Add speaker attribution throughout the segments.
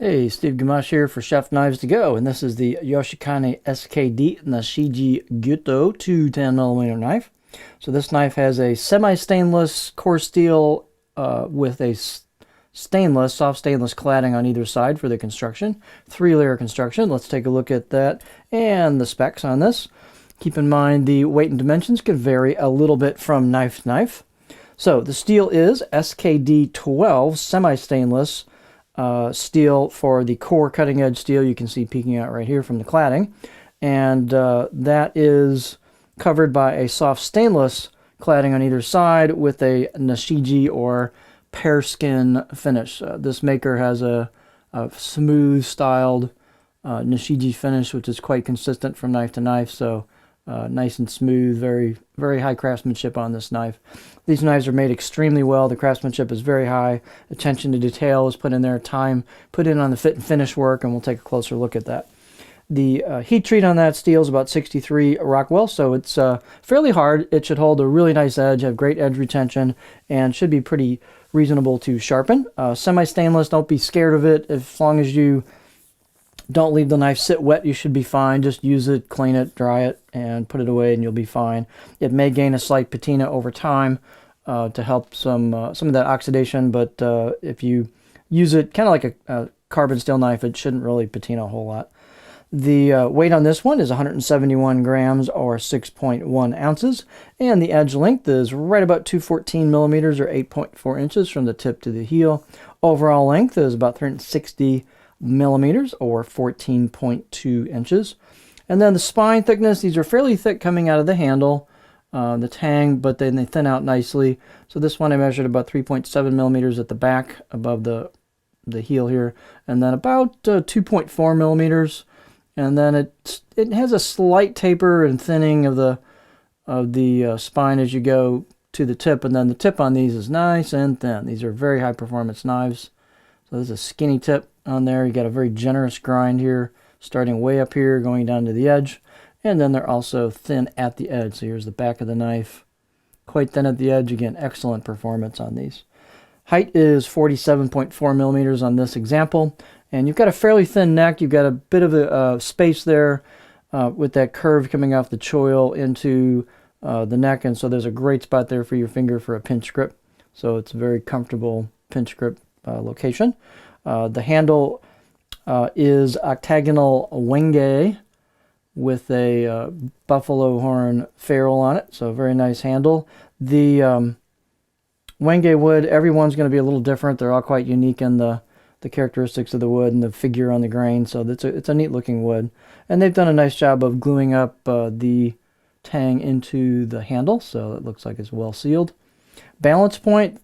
Speaker 1: Hey, Steve Gamache here for Chef Knives to Go, and this is the Yoshikane SKD Nashiji Gyuto 210mm knife. So this knife has a semi-stainless core steel with a stainless, soft stainless cladding on either side for the construction. 3-layer construction. Let's take a look at that and the specs on this. Keep in mind the weight and dimensions can vary a little bit from knife to knife. So the steel is SKD 12 semi-stainless steel for the core cutting edge steel you can see peeking out right here from the cladding, and that is covered by a soft stainless cladding on either side with a Nashiji or pear skin finish. This maker has a smooth styled Nashiji finish, which is quite consistent from knife to knife, so nice and smooth, very high craftsmanship on this knife. These knives are made extremely well. The craftsmanship is very high. Attention to detail is put in there. Time put in on the fit and finish work, and we'll take a closer look at that. The heat treat on that steel is about 63 Rockwell, so it's fairly hard. It should hold a really nice edge, have great edge retention, and should be pretty reasonable to sharpen. Semi-stainless, don't be scared of it. As long as you don't leave the knife sit wet, you should be fine. Just use it, clean it, dry it, and put it away, and you'll be fine. It may gain a slight patina over time to help some of that oxidation, but if you use it kind of like a carbon steel knife, it shouldn't really patina a whole lot. The weight on this one is 171 grams or 6.1 ounces, and the edge length is right about 214 millimeters or 8.4 inches from the tip to the heel. Overall length is about 360 millimeters or 14.2 inches. And then the spine thickness, these are fairly thick coming out of the handle, the Tang, but then they thin out nicely. So this one I measured about 3.7 millimeters at the back above the heel here, and then about 2.4 millimeters. And then it has a slight taper and thinning of the spine as you go to the tip, and then the tip on these is nice and thin. These are very high performance knives. So there's a skinny tip on there. You got a very generous grind here, starting way up here, going down to the edge. And then they're also thin at the edge. So here's the back of the knife. Quite thin at the edge. Again, excellent performance on these. Height is 47.4 millimeters on this example. And you've got a fairly thin neck. You've got a bit of a space there with that curve coming off the choil into the neck. And so there's a great spot there for your finger for a pinch grip. So it's a very comfortable pinch grip location. The handle is octagonal wenge with a buffalo horn ferrule on it, so a very nice handle. The wenge wood, everyone's going to be a little different. They're all quite unique in the characteristics of the wood and the figure on the grain, so it's a neat looking wood. And they've done a nice job of gluing up the Tang into the handle, so it looks like it's well sealed. Balance point,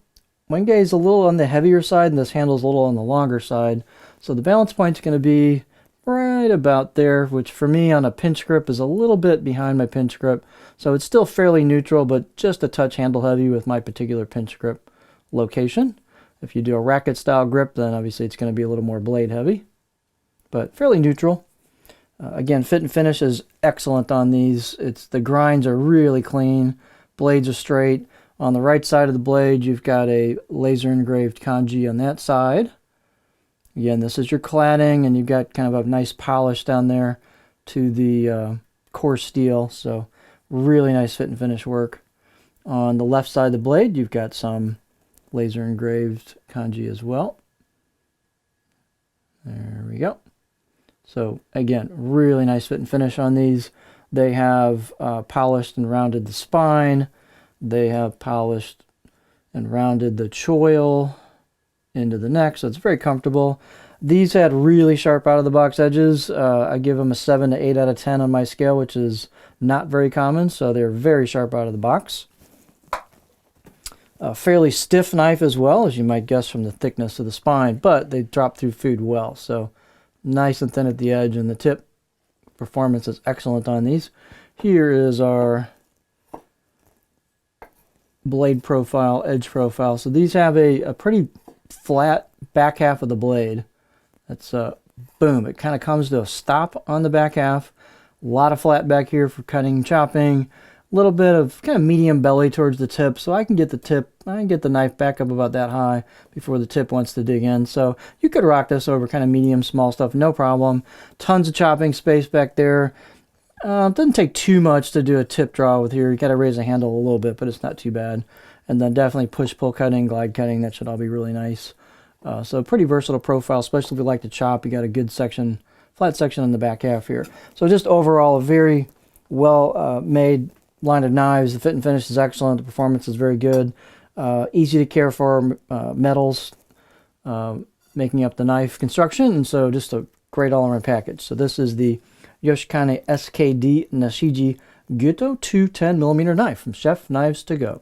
Speaker 1: wenge is a little on the heavier side, and this handle is a little on the longer side. So the balance point is going to be right about there, which for me on a pinch grip is a little bit behind my pinch grip. So it's still fairly neutral, but just a touch handle heavy with my particular pinch grip location. If you do a racket style grip, then obviously it's going to be a little more blade heavy, but fairly neutral. Again, fit and finish is excellent on these. The grinds are really clean. Blades are straight. On the right side of the blade, you've got a laser engraved kanji on that side. Again, this is your cladding, and you've got kind of a nice polish down there to the core steel. So really nice fit and finish work. On the left side of the blade, you've got some laser engraved kanji as well. There we go. So again, really nice fit and finish on these. They have polished and rounded the spine. They have polished and rounded the choil into the neck, so it's very comfortable. These had really sharp out-of-the-box edges. I give them a 7 to 8 out of 10 on my scale, which is not very common, so they're very sharp out of the box. A fairly stiff knife as well, as you might guess from the thickness of the spine, but they drop through food well, so nice and thin at the edge, and the tip performance is excellent on these. Here is our blade profile, edge profile. So these have a pretty flat back half of the blade. That's boom, it kind of comes to a stop on the back half. A lot of flat back here for cutting and chopping. little bit of kind of medium belly towards the tip, so I can get the knife back up about that high before the tip wants to dig in. So you could rock this over kind of medium, small stuff, no problem. Tons of chopping space back there. It doesn't take too much to do a tip draw with here. You got to raise the handle a little bit, but it's not too bad. And then definitely push-pull cutting, glide cutting. That should all be really nice. So pretty versatile profile, especially if you like to chop. You got a good section, flat section in the back half here. So just overall, a very well made line of knives. The fit and finish is excellent. The performance is very good. Easy to care for metals, making up the knife construction. And so just a great all-around package. So this is the Yoshikane SKD Nashiji Gyuto 210mm knife from Chef Knives To Go.